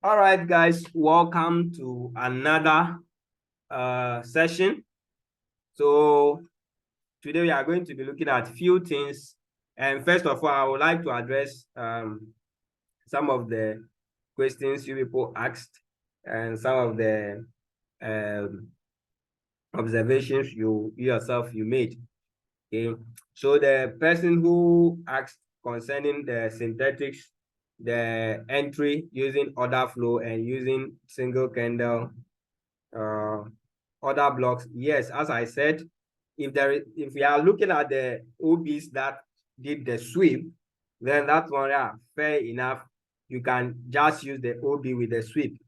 All right, guys, welcome to another session. So today we are going to be looking at few things. And first of all, I would like to address some of the questions you people asked and some of the observations you yourself made. Okay, so the person who asked concerning the synthetics, the entry using order flow and using single candle order blocks. Yes, as I said, if we are looking at the OBs that did the sweep, then that one, yeah, fair enough. You can just use the OB with the sweep.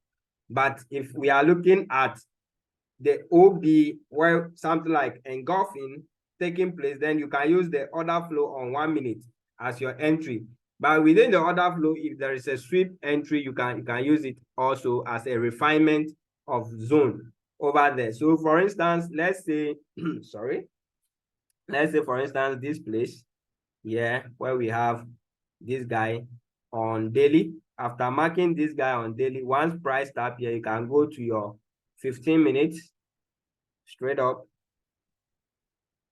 But if we are looking at the OB where something like engulfing taking place, then you can use the order flow on 1 minute as your entry. But within the order flow, if there is a sweep entry, you can use it also as a refinement of zone over there. So for instance, let's say, sorry, let's say for instance, this place here where we have this guy on daily. After marking this guy on daily, once price tap here, you can go to your 15 minutes straight up.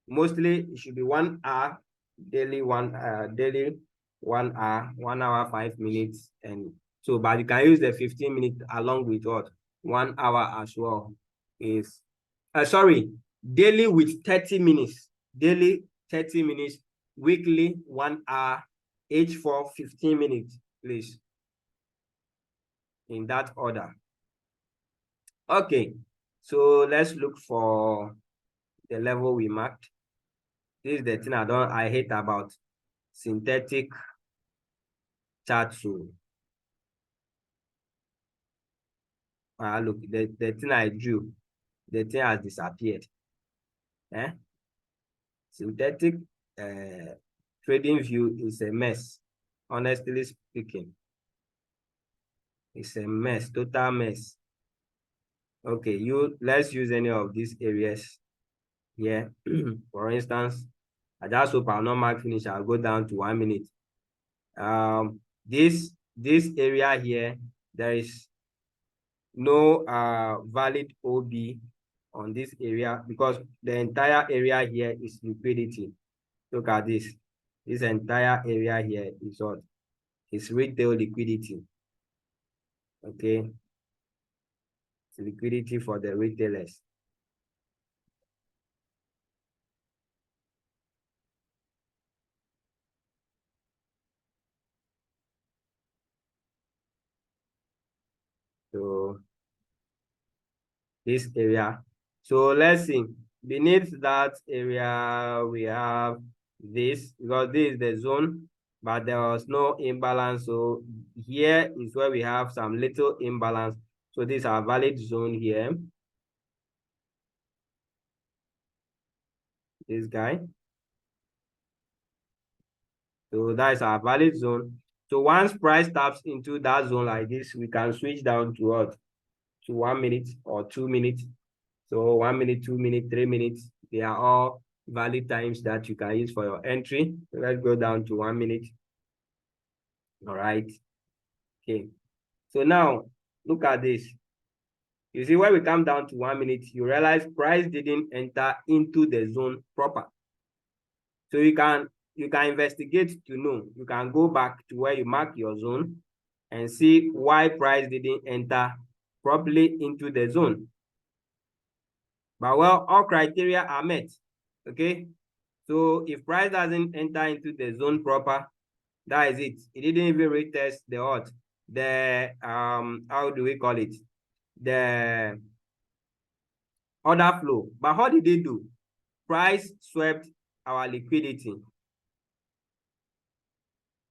Mostly it should be 1 hour daily, daily 1 hour, 1 hour 5 minutes, and so but you can use the 15 minutes along with what 1 hour as well. Is sorry, daily with 30 minutes, daily 30 minutes, weekly 1 hour, each for 15 minutes, please, in that order. Okay, so let's look for the level we marked. This is the thing I hate about synthetic chart tool. Look, the thing I drew, the thing has disappeared. Synthetic trading view is a mess, honestly speaking. It's a mess, total mess. Okay, let's use any of these areas here. For instance, I just hope I'll not mark finish. I'll go down to 1 minute. This area here, there is no valid OB on this area because the entire area here is liquidity. Look at this. This entire area here is what? It's retail liquidity. Okay. It's liquidity for the retailers. So this area. So let's see. Beneath that area, we have this, because this is the zone, but there was no imbalance. So here is where we have some little imbalance. So this is our valid zone here. This guy. So that is our valid zone. So once price taps into that zone like this, we can switch down to what? To 1 minute or 2 minutes. So 1 minute, 2 minutes, 3 minutes, they are all valid times that you can use for your entry. So let's go down to 1 minute. All right. Okay. So now look at this. You see, when we come down to 1 minute, you realize price didn't enter into the zone proper. So you can investigate to know. You can go back to where you mark your zone and see why price didn't enter properly into the zone. But well, all criteria are met. Okay. So if price doesn't enter into the zone proper, that is it. It didn't even retest the what? The how do we call it? The order flow. But how did they do? Price swept our liquidity.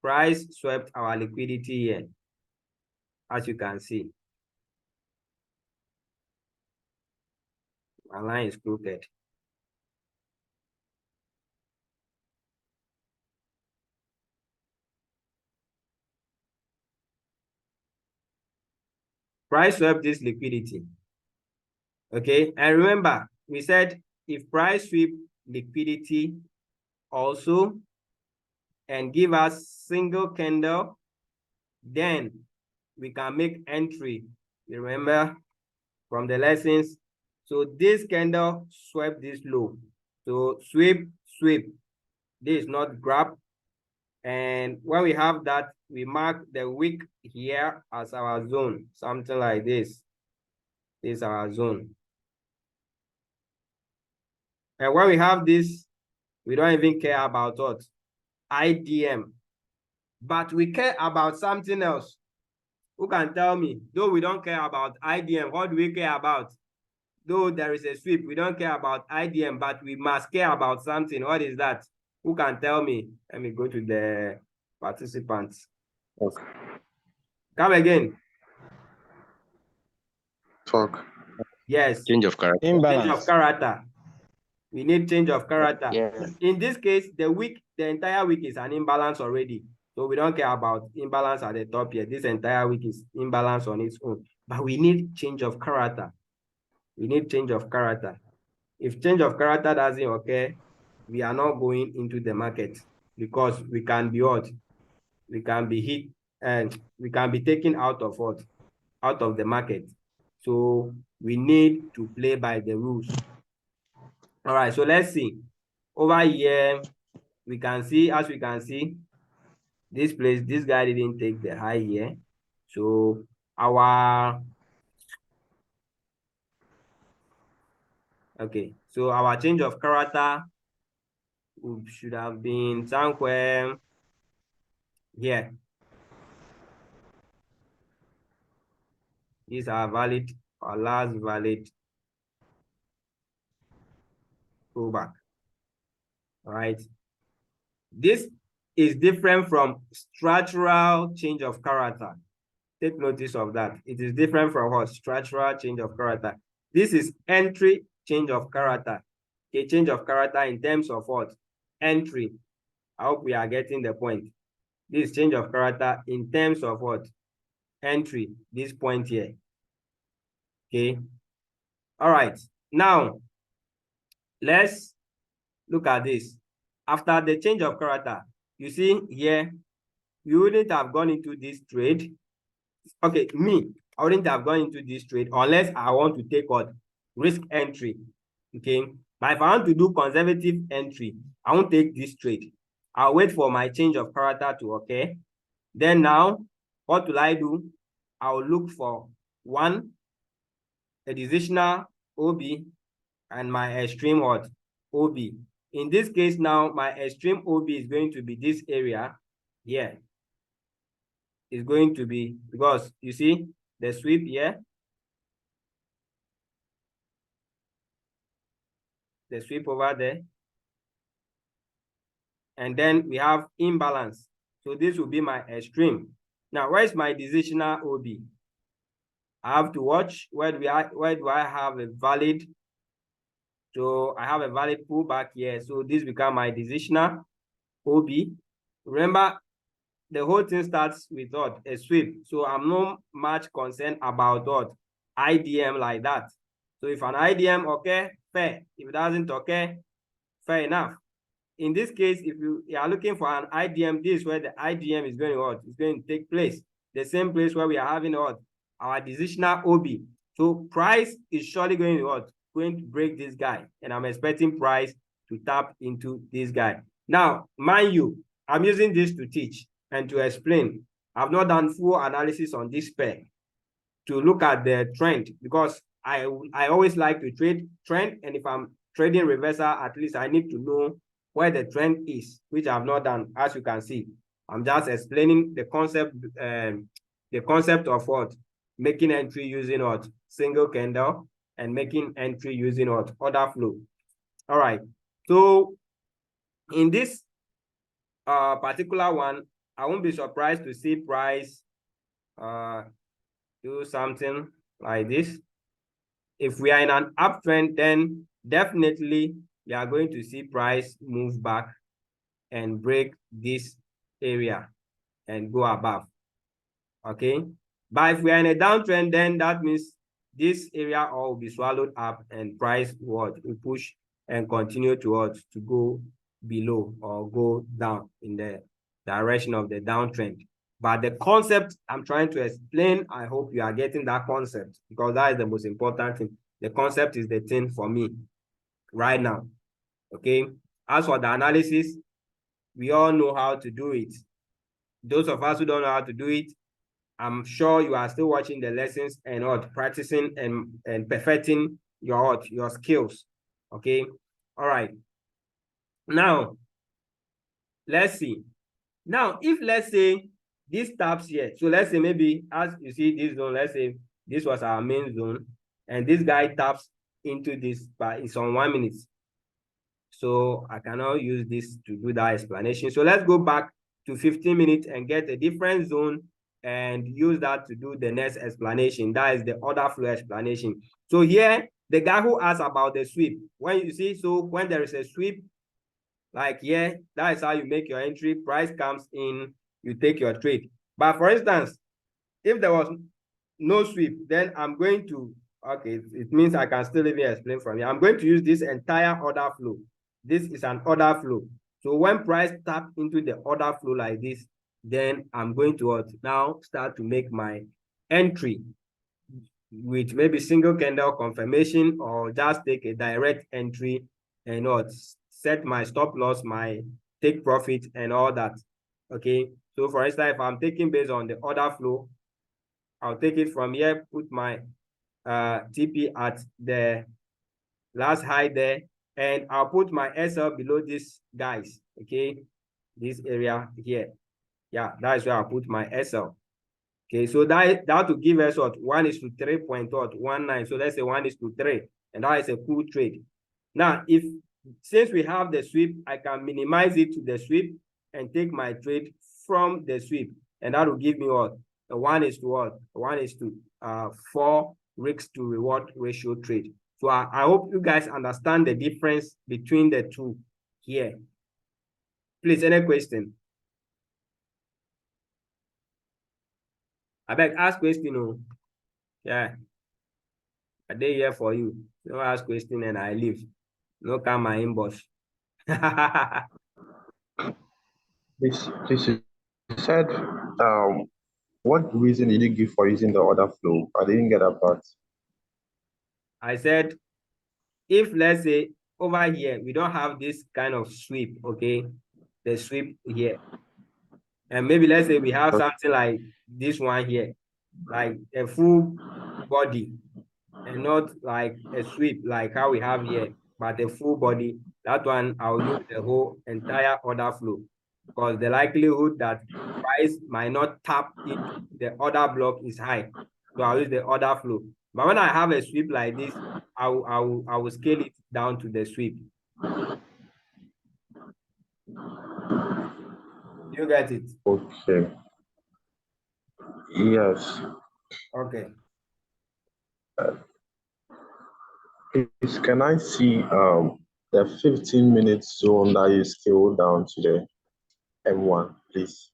Price swept our liquidity here, as you can see. My line is crooked. Price swept this liquidity. Okay, and remember, we said if price sweep liquidity also and give us single candle, then we can make entry. You remember from the lessons? So this candle swept this low. So sweep, sweep. This is not grab. And when we have that, we mark the wick here as our zone, something like this. This is our zone. And when we have this, we don't even care about what? IDM. But we care about something else. Who can tell me? Though we don't care about IDM, what do we care about? Though there is a sweep, we don't care about IDM, but we must care about something. What is that? Who can tell me? Let me go to the participants. Okay. Come again. Talk. Yes. Change of character. Change of character. We need change of character. Yes. In this case, the entire week is an imbalance already. So we don't care about imbalance at the top here. This entire week is imbalance on its own. But we need change of character. We need change of character. If change of character doesn't occur, we are not going into the market because we can be what? We can be hit and we can be taken out of what? Out of the market. So we need to play by the rules. All right, so let's see. Over here, we can see, as we can see, this place, this guy didn't take the high here. So our change of character should have been somewhere here. These are valid, our last valid pullback. All right. This is different from structural change of character. Take notice of that. It is different from what? Structural change of character. This is entry change of character. A change of character in terms of what? Entry. I hope we are getting the point. This change of character in terms of what? Entry. This point here. Okay. All right. Now, let's look at this. After the change of character, you see here, you wouldn't have gone into this trade. Okay, I wouldn't have gone into this trade unless I want to take what? Risk entry. Okay. But if I want to do conservative entry, I won't take this trade. I'll wait for my change of character to occur. Then now, what will I do? I'll look for one, a decisional OB, and my extreme what? OB. In this case now, my extreme OB is going to be this area here. It's going to be, because you see the sweep here. The sweep over there. And then we have imbalance. So this will be my extreme. Now, where is my decisional OB? I have to watch where do I have a valid. So I have a valid pullback here. So this becomes my decisional OB. Remember, the whole thing starts with what? A sweep. So I'm not much concerned about what? IDM like that. So if an IDM okay, fair. If it doesn't okay, fair enough. In this case, if you are looking for an IDM, this is where the IDM is going to what? It's going to take place. The same place where we are having what? Our decisional OB. So price is surely going to what? Going to break this guy. And I'm expecting price to tap into this guy. Now, mind you, I'm using this to teach and to explain. I've not done full analysis on this pair to look at the trend, because I always like to trade trend. And if I'm trading reversal, at least I need to know where the trend is, which I've not done. As you can see, I'm just explaining the concept of what? Making entry using what? Single candle, and making entry using what? Order flow. All right. So in this particular one, I won't be surprised to see price do something like this. If we are in an uptrend, then definitely we are going to see price move back and break this area and go above. Okay. But if we are in a downtrend, then that means this area all will be swallowed up and price will push and continue to go below or go down in the direction of the downtrend. But the concept I'm trying to explain, I hope you are getting that concept, because that is the most important thing. The concept is the thing for me right now. Okay. As for the analysis, we all know how to do it. Those of us who don't know how to do it, I'm sure you are still watching the lessons and practicing and perfecting your skills. Okay. All right. Now, let's see. Now, if let's say this taps here, so let's say maybe as you see this zone, let's say this was our main zone, and this guy taps into this, but it's on 1 minute. So I cannot use this to do that explanation. So let's go back to 15 minutes and get a different zone and use that to do the next explanation. That is the order flow explanation. So here, the guy who asked about the sweep, when you see, so when there is a sweep, like here, that is how you make your entry. Price comes in, you take your trade. But for instance, if there was no sweep, then I'm going to, okay, it means I can still even explain from here. I'm going to use this entire order flow. This is an order flow. So when price tap into the order flow like this, then I'm going to now start to make my entry with maybe single candle confirmation, or just take a direct entry and set my stop loss, my take profit and all that. Okay. So for instance, if I'm taking based on the order flow, I'll take it from here, put my TP at the last high there, and I'll put my SL below this guys. Okay, this area here. Yeah, that's where I'll put my SL. Okay, so that will give us what 1:3.19. So let's say 1:3, and that is a cool trade. Now, since we have the sweep, I can minimize it to the sweep and take my trade from the sweep, and that will give me what a 1:4 risk to reward ratio trade. So I hope you guys understand the difference between the two here. Please, any question? I beg, ask question. Oh. Yeah. I dey here for you. No ask question and I leave. No come my inbox. This you said, what reason did you give for using the order flow? I didn't get that part. I said, if let's say over here, we don't have this kind of sweep, okay? The sweep here. And maybe let's say we have something like this one here, like a full body, and not like a sweep like how we have here, but a full body. That one, I'll use the whole entire order flow, because the likelihood that price might not tap into the order block is high. So I'll use the order flow. But when I have a sweep like this, I will scale it down to the sweep. You get it? Okay. Yes. Okay. Please, can I see the 15-minute zone that you scale down to the M1, please?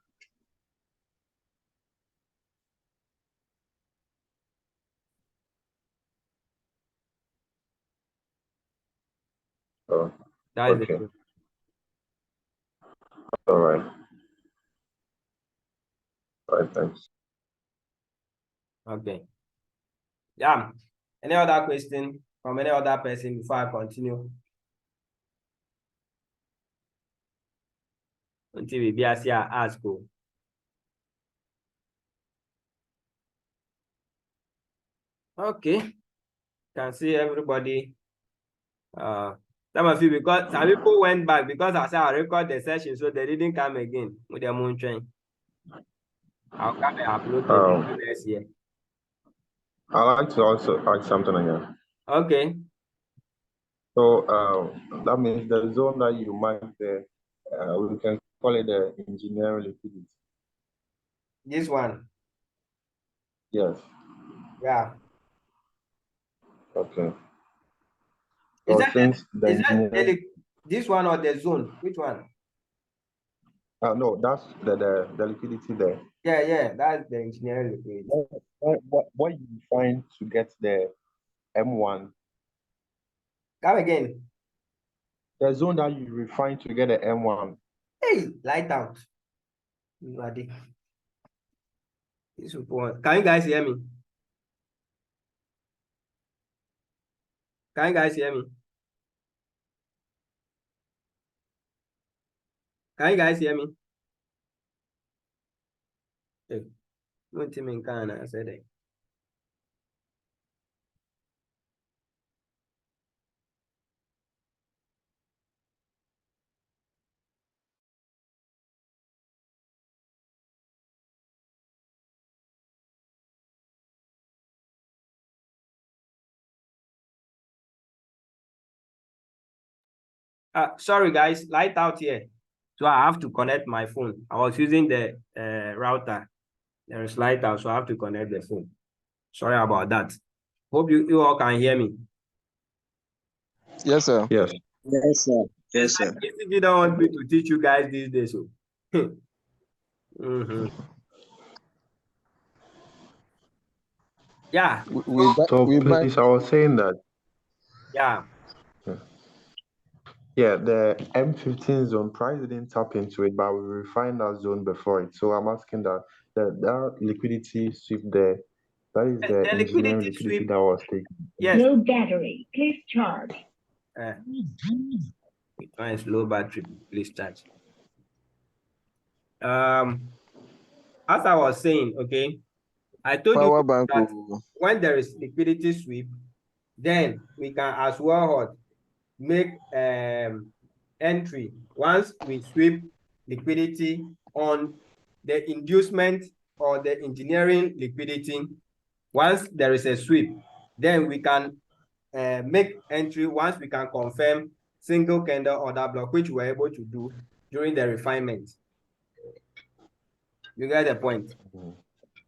Oh, That is okay. the All right. All right, thanks. okay. Yeah. Any other question from any other person before I continue? Until we be as ask. Okay. Can see everybody. Some of you, because some people went back because I said I record the session, so they didn't come again with their moon train. I'll come and upload the video next year. I'd like to also add something again. Okay. So that means the zone that you mark there, we can call it the engineering liquidity. This one. Yes. Yeah. Okay. Is So that since the engineering, this one or the zone? Which one? no, that's the liquidity there. Yeah, that's the engineering liquidity. What you find to get the M1? Come again. The zone that you refine to get the M1. Hey, light out. You are there. Can you guys hear me? Can you guys hear me? Can you guys hear me? Hey, no team in Ghana, I said it. Sorry guys, light out here. So I have to connect my phone. I was using the router. There is light out, so I have to connect the phone. Sorry about that. Hope you all can hear me. Yes, sir. Yes. Yes, sir. Yes, sir. If you don't want me to teach you guys these days, so. Yeah. So please, I was saying that. Yeah. Yeah, the M15 zone price didn't tap into it, but we refined that zone before it. So I'm asking that that liquidity sweep there, that is the engineering liquidity sweep that was taken. Yes. Low battery, please charge. It's low battery, please charge. As I was saying, okay, I told Power you bank that when there is liquidity sweep, then we can as well make entry once we sweep liquidity on the inducement or the engineering liquidity. Once there is a sweep, then we can make entry once we can confirm single candle order block, which we're able to do during the refinement. You get the point?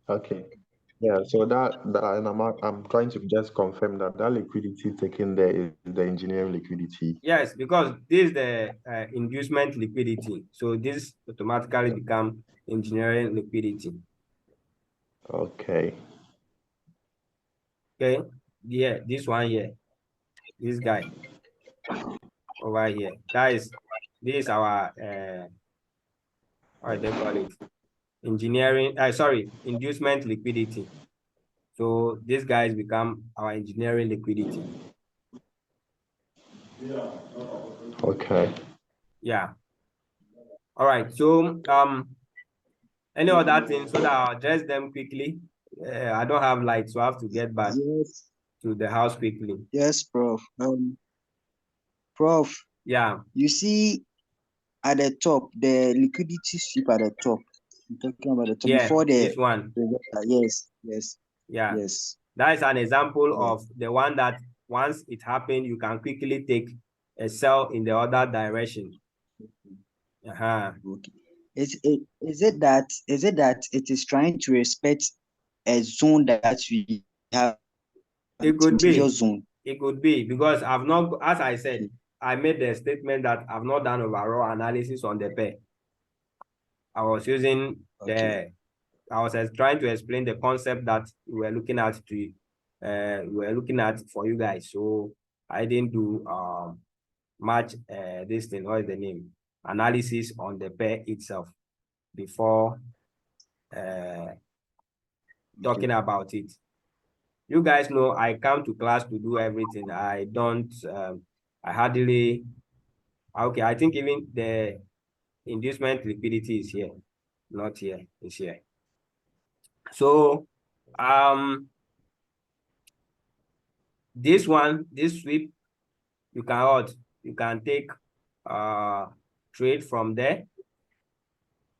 Okay. Yeah, so and I'm trying to just confirm that liquidity taken there is the engineering liquidity. Yes, because this is the inducement liquidity. So this automatically become engineering liquidity. Okay. Okay. Yeah, this one here. This guy over here. This is our what do they call it? Engineering, sorry, inducement liquidity. So these guys become our engineering liquidity. Okay. Yeah. All right. So any other thing so that I'll address them quickly. I don't have light, so I have to get back to the house quickly. Yes, Prof. Prof. Yeah. You see at the top, the liquidity sweep at the top. I'm talking about the top before the this one. Yes. Yeah. Yes. That is an example of the one that once it happened, you can quickly take a sell in the other direction. Okay. Is it that it is trying to respect a zone that we have? It could be. Zone. It could be because I've not, as I said, I made the statement that I've not done overall analysis on the pair. I was using I was trying to explain the concept that we were looking at for you guys. So I didn't do much this thing, what is the name? Analysis on the pair itself before talking about it. You guys know I come to class to do everything. I don't I hardly okay, I think even the inducement liquidity is here, not here, it's here. So this sweep, you can take trade from there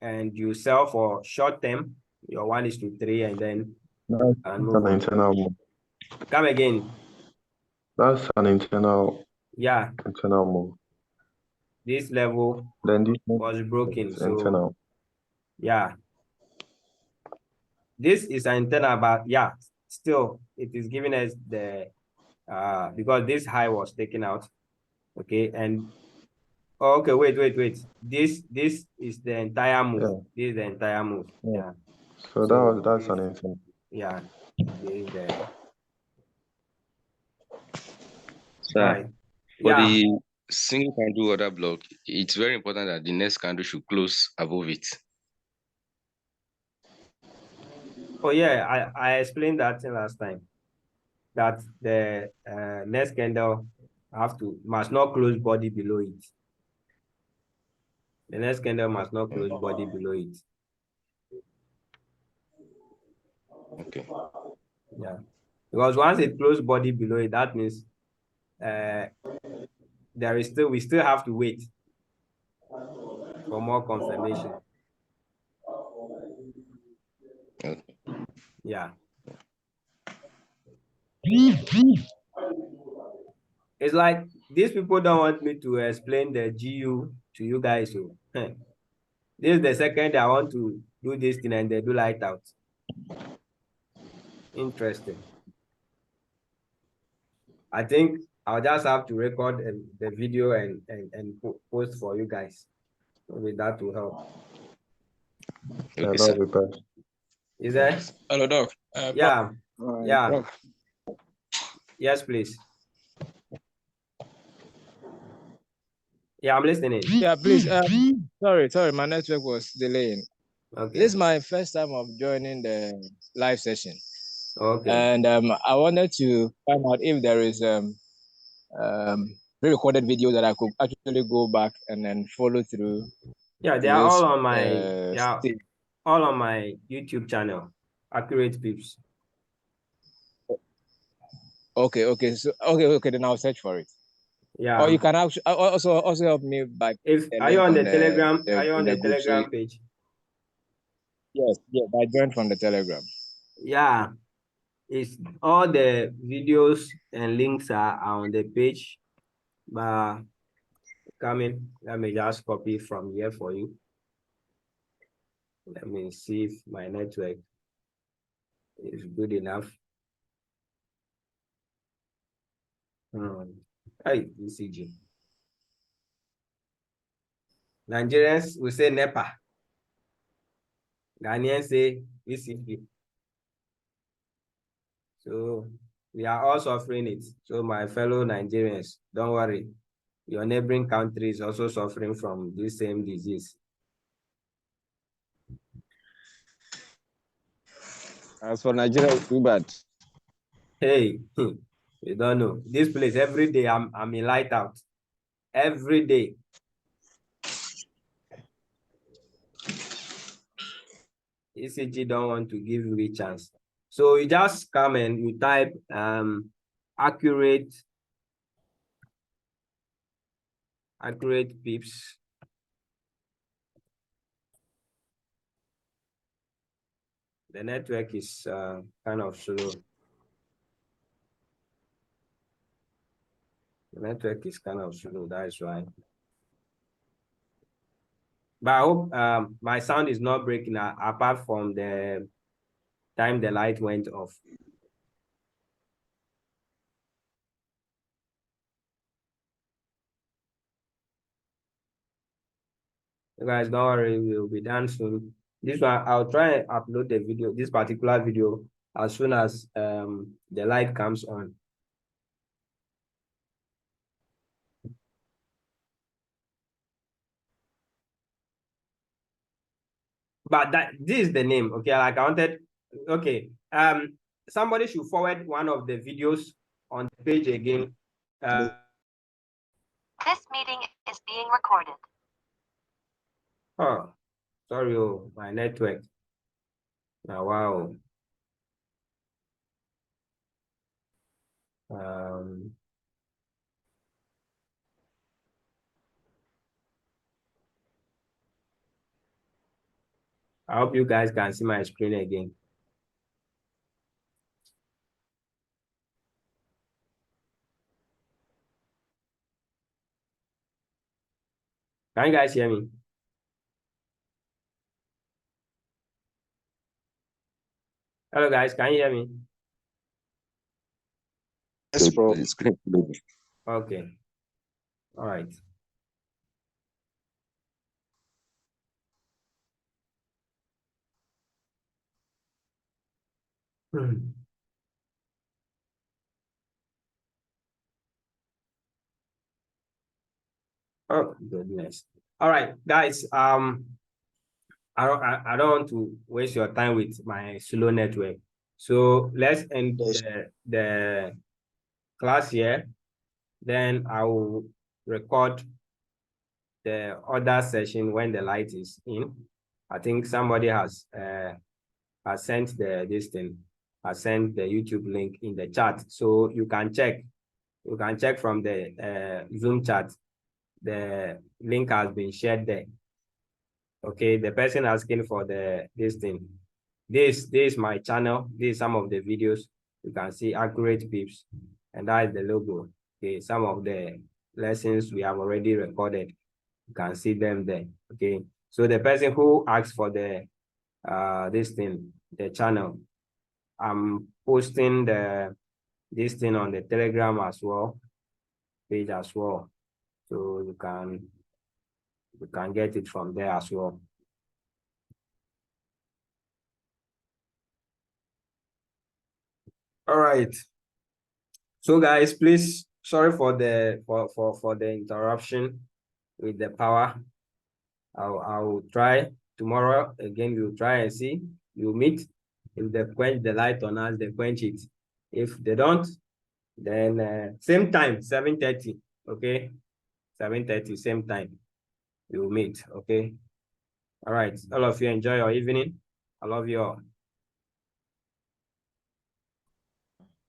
and you sell for short term, your 1:3, and then That's an internal move. Come again. That's an internal move. This level then this was broken. So internal. Yeah. This is an internal, but yeah, still it is giving us the because this high was taken out. Okay, and okay, wait. This is the entire move. Yeah. This is the entire move. Yeah. So that's an internal. Yeah. This is the Sir, right. for the single candle order block, it's very important that the next candle should close above it. Oh yeah, I explained that last time. That the next candle must not close body below it. The next candle must not close body below it. Okay. Yeah, because once it closes body below it, that means we still have to wait for more confirmation. Okay. Yeah. It's like these people don't want me to explain the GU to you guys. So this is the second I want to do this thing and they do light out. Interesting. I think I'll just have to record the video and post for you guys. Maybe that will help. Yeah, Okay, that'll sir. be best. Is there? Hello, Doc. Yeah. Alright. Yeah. Prof. Yes, please. Yeah, I'm listening. Yeah, please. Sorry, my network was delaying. Okay. This is my first time of joining the live session, Okay. and I wanted to find out if there is pre-recorded video that I could actually go back and then follow through. Yeah, they are all on my all on my YouTube channel, Accurate Pips. Okay. So okay. Then I'll search for it. Yeah. Or you can actually also help me by Are you on the Telegram? are you on the Telegram group? page? Yes. I joined from the Telegram. Yeah, it's all the videos and links are on the page. But coming, let me just copy from here for you. Let me see if my network is good enough. Hey, ECG. Nigerians will say NEPA. Ghanaians say ECG. So we are all suffering it. So my fellow Nigerians, don't worry. Your neighboring country is also suffering from this same disease. As for Nigeria, it's too bad. Hey, you don't know. This place every day I'm in light out. Every day. ECG don't want to give you a chance. So you just come and you type accurate pips. The network is kind of slow. The network is kind of slow, that's why. But I hope my sound is not breaking apart from the time the light went off. You guys, don't worry, we'll be done soon. This one, I'll try and upload the video, this particular video, as soon as the light comes on. But this is the name, okay? Like I wanted, okay. Somebody should forward one of the videos on the page again. This meeting is being recorded. Oh, sorry, my network. Oh, wow. I hope you guys can see my screen again. Can you guys hear me? Hello, guys. Can you hear me? Yes, bro. It's great. Okay. All right. Oh, goodness. All right, guys. I don't want to waste your time with my slow network. So let's end Yes. the class here. Then I will record the other session when the light is in. I think somebody has sent this thing. I sent the YouTube link in the chat, so you can check. You can check from the Zoom chat. The link has been shared there. Okay, the person asking for this thing. This is my channel. This is some of the videos. You can see accurate pips, and that is the logo. Okay, some of the lessons we have already recorded. You can see them there. Okay, so the person who asked for this thing, the channel, I'm posting this thing on the Telegram as well, page as well. So you can get it from there as well. All right. So guys, please, sorry for the interruption with the power. I'll try tomorrow again. We'll try and see. You'll meet. If they quench the light on us, they quench it. If they don't, then same time, 7:30. Okay, 7:30, same time. We'll meet. Okay. All right. All of you enjoy your evening. I love you all.